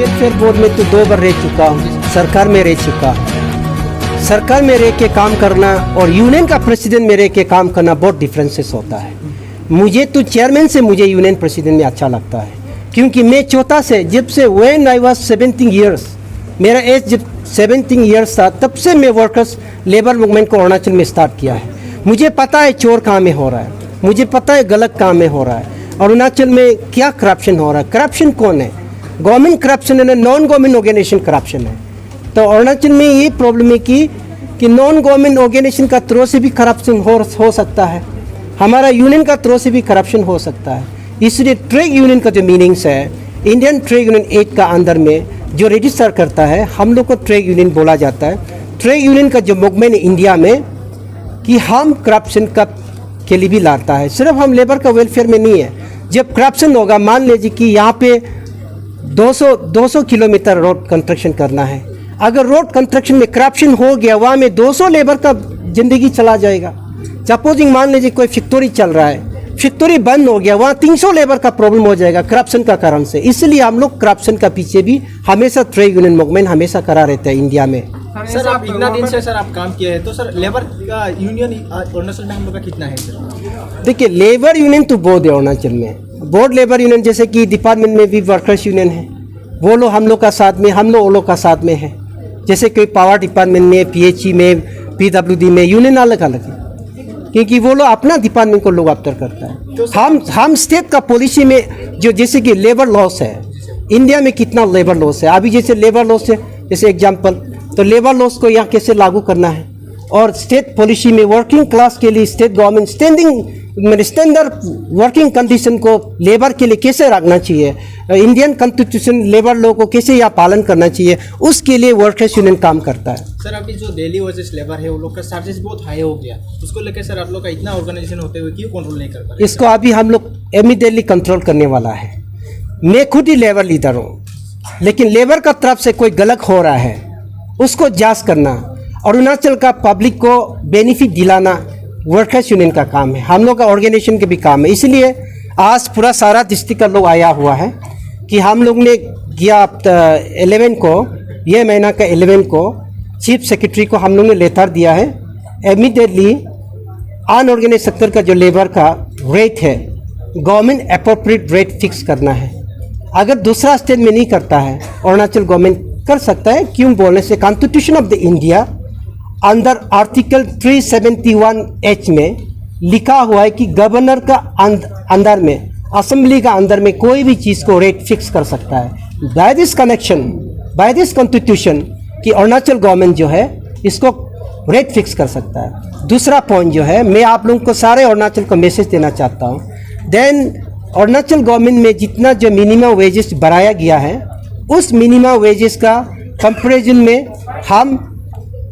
Welfare board में तो 2 बार रह चुका हूँ, सरकार में रह चुका हूँ। सरकार में रह के काम करना और यूनियन का प्रेसिडेंट में रह के काम करना बहुत डिफरेंसेस होता है। मुझे तो चेयरमैन से मुझे यूनियन प्रेसिडेंट में अच्छा लगता है, क्योंकि मैं छोटा से जब से व्हेन आई वाज 17 ईयर्स, मेरा एज जब 17 ईयर्स था, तब से मैं वर्कर्स लेबर मूवमेंट को अरुणाचल में स्टार्ट किया है। मुझे पता है चोर कहाँ में हो रहा है, मुझे पता है गलत काम में हो रहा है, अरुणाचल में क्या करप्शन हो रहा है। करप्शन कौन है? गवर्नमेंट करप्शन है, नॉन गवर्नमेंट ऑर्गेनाइजेशन करप्शन है। तो अरुणाचल में ये प्रॉब्लम है कि नॉन गवर्नमेंट ऑर्गेनाइजेशन का थ्रू से भी करप्शन हो सकता है, हमारा यूनियन का थ्रू से भी करप्शन हो सकता है। इसलिए ट्रेड यूनियन का जो मीनिंग्स है, इंडियन ट्रेड यूनियन एक्ट का अंदर में जो रजिस्टर करता है, हम लोग को ट्रेड यूनियन बोला जाता है। ट्रेड यूनियन का जो मूवमेंट इंडिया में कि हम करप्शन का के लिए भी लड़ता है, सिर्फ हम लेबर का वेलफेयर में नहीं है। जब करप्शन होगा, मान लीजिए कि यहाँ पे 200 किलोमीटर रोड कंस्ट्रक्शन करना है, अगर रोड कंस्ट्रक्शन में करप्शन हो गया, वहाँ में 200 लेबर का ज़िंदगी चला जाएगा। सपोजिंग मान लीजिए कोई फैक्ट्री चल रहा है, फैक्ट्री बंद हो गया, वहाँ 300 लेबर का प्रॉब्लम हो जाएगा करप्शन का कारण से। इसलिए हम लोग करप्शन का पीछे भी हमेशा ट्रेड यूनियन मूवमेंट हमेशा करा रहता है इंडिया में। सर आप इतना दिन से सर आप काम किए हैं, तो सर लेबर का यूनियन अरुणाचल में हम लोग का कितना है सर? देखिए, लेबर यूनियन तो बहुत है अरुणाचल में, बोर्ड लेबर यूनियन, जैसे कि डिपार्टमेंट में भी वर्कर्स यूनियन है, वो लोग हम लोग का साथ में, हम लोग वो लोग का साथ में है। जैसे कोई पावर डिपार्टमेंट में, पीएचई में, पीडब्ल्यूडी में यूनियन अलग अलग है, क्योंकि वो लोग अपना डिपार्टमेंट को लोग आफ्टर करता है। हम स्टेट का पॉलिसी में जो जैसे कि लेबर लॉस है, इंडिया में कितना लेबर लॉस है, अभी जैसे लेबर लॉस है, जैसे एग्जांपल, तो लेबर लॉस को यहाँ कैसे लागू करना है, और स्टेट पॉलिसी में वर्किंग क्लास के लिए state government standard working condition को लेबर के लिए कैसे रखना चाहिए, इंडियन कॉन्स्टिट्यूशन लेबर लॉ को कैसे यहाँ पालन करना चाहिए, उसके लिए वर्कर्स यूनियन काम करता है। सर अभी जो डेली वेजेस लेबर है, वो लोग का चार्जेस बहुत हाई हो गया, उसको लेकर सर आप लोग का इतना ऑर्गेनाइजेशन होते हुए क्यों कंट्रोल नहीं कर पा रहे? इसको अभी हम लोग इमीडिएटली कंट्रोल करने वाला है। मैं खुद ही लेबर लीडर हूँ, लेकिन लेबर का तरफ से कोई गलत हो रहा है उसको जांच करना, अरुणाचल का पब्लिक को बेनिफिट दिलाना वर्कर्स यूनियन का काम है, हम लोग का ऑर्गेनाइजेशन के भी काम है। इसलिए आज पूरा सारा डिस्ट्रिक्ट का लोग आया हुआ है कि हम लोग ने गया 11 को, ये महीना का 11 को चीफ सेक्रेटरी को हम लोग ने लेटर दिया है, इमीडिएटली अनऑर्गेनाइज सेक्टर का जो लेबर का रेट है, गवर्नमेंट अप्रोप्रिएट रेट फिक्स करना है। अगर दूसरा स्टेट में नहीं करता है, अरुणाचल गवर्नमेंट कर सकता है। क्यों बोलने से, कॉन्स्टिट्यूशन ऑफ द इंडिया अंदर आर्टिकल 371H में लिखा हुआ है कि गवर्नर का अंदर में, असेंबली का अंदर में कोई भी चीज़ को रेट फिक्स कर सकता है। By this connection, by this constitution कि अरुणाचल गवर्नमेंट जो है इसको रेट फिक्स कर सकता है। दूसरा पॉइंट जो है, मैं आप लोगों को सारे अरुणाचल को मैसेज देना चाहता हूँ, देन अरुणाचल गवर्नमेंट में जितना जो मिनिमम वेजेस बढ़ाया गया है, उस मिनिमम वेजेस का कंपेरिजन में हम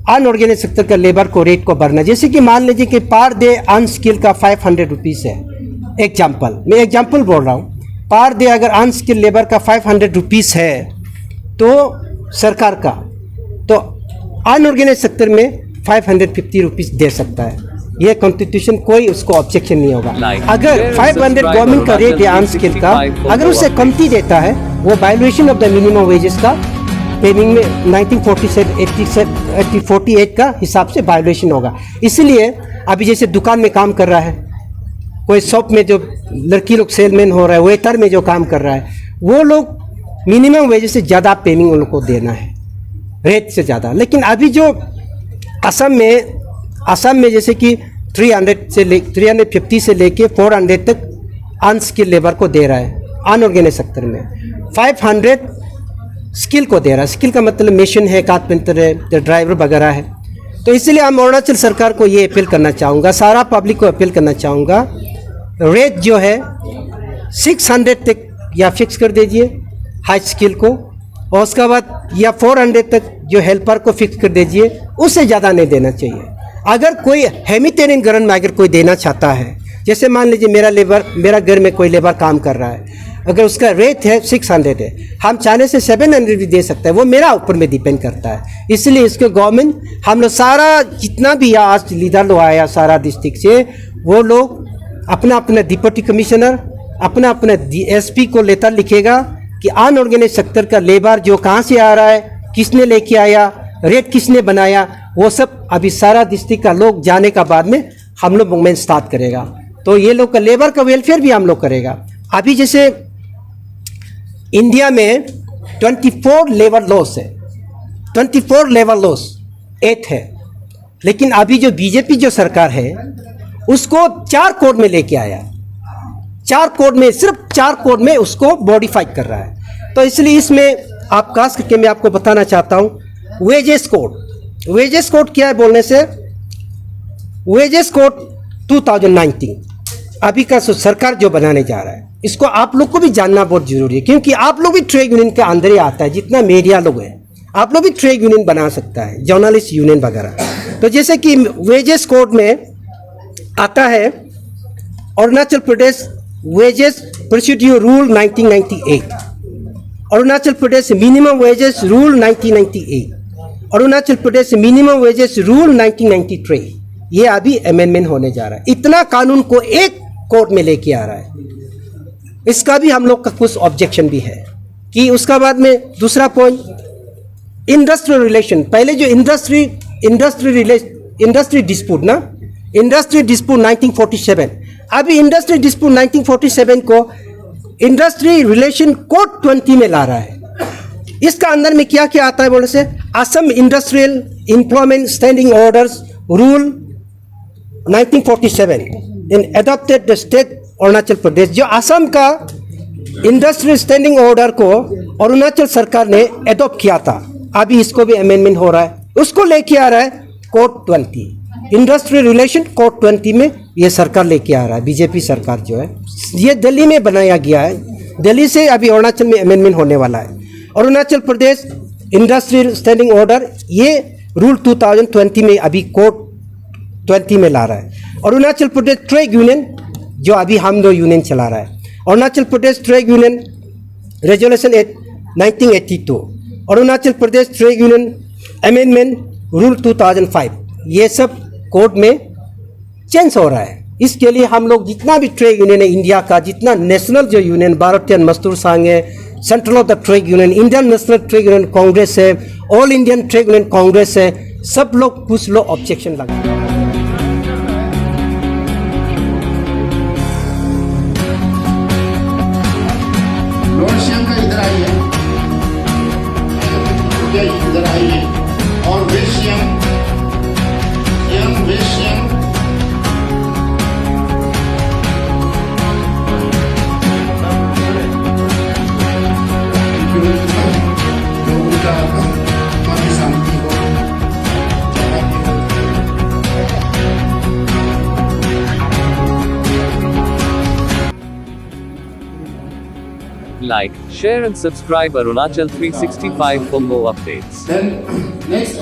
अनऑर्गेनाइज सेक्टर का लेबर को रेट को बढ़ना, जैसे कि मान लीजिए कि पर डे अनस्किल का 500 रुपीज़ है, एग्जाम्पल, मैं एग्जाम्पल बोल रहा हूँ, पर डे अगर अनस्किल लेबर का 500 रुपीज़ है तो सरकार का, तो अनऑर्गेनाइज सेक्टर में 550 रुपीज़ दे सकता है। ये कॉन्स्टिट्यूशन कोई उसको ऑब्जेक्शन नहीं होगा। अगर 500 गवर्नमेंट का रेट है अनस्किल का, अगर उससे कमती देता है, वो violation of the minimum wages का पेमिंग में 1948 का हिसाब से वायलेशन होगा। इसलिए अभी जैसे दुकान में काम कर रहा है, कोई शॉप में जो लड़की लोग सेलमैन हो रहा है, वेटर में जो काम कर रहा है, वो लोग मिनिमम वेजेस से ज़्यादा पेमिंग उनको देना है, रेट से ज़्यादा। लेकिन अभी जो असम में जैसे कि 350 से लेके 400 तक अनस्किल लेबर को दे रहा है, अनऑर्गेनाइज सेक्टर में 500 स्किल को दे रहा है। स्किल का मतलब मशीन है, कारपेंटर है, ड्राइवर वगैरह है। तो इसलिए हम अरुणाचल सरकार को ये अपील करना चाहूँगा, सारा पब्लिक को अपील करना चाहूँगा, रेट जो है 600 तक या फिक्स कर दीजिए हाई स्किल को, और उसके बाद या 400 तक जो हेल्पर को फिक्स कर दीजिए, उससे ज़्यादा नहीं देना चाहिए। अगर कोई हेमिटेरियन घर में अगर कोई देना चाहता है, जैसे मान लीजिए मेरा घर में कोई लेबर काम कर रहा है, अगर उसका रेट है 600 है, हम चाहने से 700 भी दे सकते हैं, वो मेरा ऊपर में डिपेंड करता है। इसलिए इसके गवर्नमेंट, हम लोग सारा जितना भी आज लीडर लोग आया सारा डिस्ट्रिक्ट से, वो लोग अपना अपना डिप्टी कमिश्नर, अपना अपना एसपी को लेटर लिखेगा, कि अनऑर्गेनाइज सेक्टर का लेबर जो कहाँ से आ रहा है, किसने लेके आया, रेट किसने बनाया, वो सब अभी सारा डिस्ट्रिक्ट का लोग जाने का बाद में हम लोग मूवमेंट स्टार्ट करेगा। तो ये लोग का लेबर का वेलफेयर भी हम लोग करेगा। अभी जैसे इंडिया में 24 लेबर लॉस है, 24 लेबर लॉस 8 है, लेकिन अभी जो बीजेपी जो सरकार है उसको 4 कोड में लेके आया, 4 कोड में, सिर्फ 4 कोड में उसको मॉडिफाई कर रहा है। तो इसलिए इसमें आप खास करके मैं आपको बताना चाहता हूँ वेजेस कोड। वेजेस कोड क्या है बोलने से, वेजेस कोड 2019 अभी का सरकार जो बनाने जा रहा है, इसको आप लोग को भी जानना बहुत जरूरी है, क्योंकि आप लोग भी ट्रेड यूनियन के अंदर ही आता है। जितना मीडिया लोग हैं आप लोग भी ट्रेड यूनियन बना सकता है, जर्नलिस्ट यूनियन वगैरह। तो जैसे कि वेजेस कोड में आता है Arunachal Pradesh wages procedure rule 1998, Arunachal Pradesh minimum wages rule 1998, Arunachal Pradesh minimum wages rule 1993। ये अभी अमेंडमेंट होने जा रहा है। इतना कानून को एक कोर्ट में लेके आ रहा है। इसका भी हम लोग का कुछ ऑब्जेक्शन भी है कि उसका बाद में दूसरा पॉइंट इंडस्ट्रियल रिलेशन। पहले जो इंडस्ट्री डिस्प्यूट ना, इंडस्ट्री डिस्प्यूट 1947, अभी इंडस्ट्री डिस्प्यूट 1947 को इंडस्ट्री रिलेशन कोड 20 में ला रहा है। इसका अंदर में क्या क्या आता है बोले से, Assam industrial employment standing orders rule 1947 in adopted the state Arunachal Pradesh. जो असम का इंडस्ट्रियल स्टैंडिंग ऑर्डर को अरुणाचल सरकार ने एडॉप्ट किया था, अभी इसको भी अमेंडमेंट हो रहा है, उसको लेके आ रहा है कोड 20, इंडस्ट्रियल रिलेशन कोड 20 में ये सरकार लेके आ रहा है। बीजेपी सरकार जो है, ये दिल्ली में बनाया गया है, दिल्ली से अभी अरुणाचल में अमेंडमेंट होने वाला है। Arunachal Pradesh industrial standing order ये रूल 2020 में अभी कोड 20 में ला रहा है। अरुणाचल प्रदेश ट्रेड यूनियन जो अभी हम लोग यूनियन चला रहा है, Arunachal Pradesh trade union resolution 1982, Arunachal Pradesh trade union amendment rule 2005, ये सब कोड में चेंज हो रहा है। इसके लिए हम लोग जितना भी ट्रेड यूनियन है इंडिया का, जितना नेशनल जो यूनियन भारतीय मजदूर संघ है, central of the trade union, Indian national trade union congress है, all Indian trade union congress है, सब लोग कुछ लोग ऑब्जेक्शन लगा। इधर आइए, इधर आइए, और वेश्यम Like, share and subscribe Arunachal 365 for more updates. Then next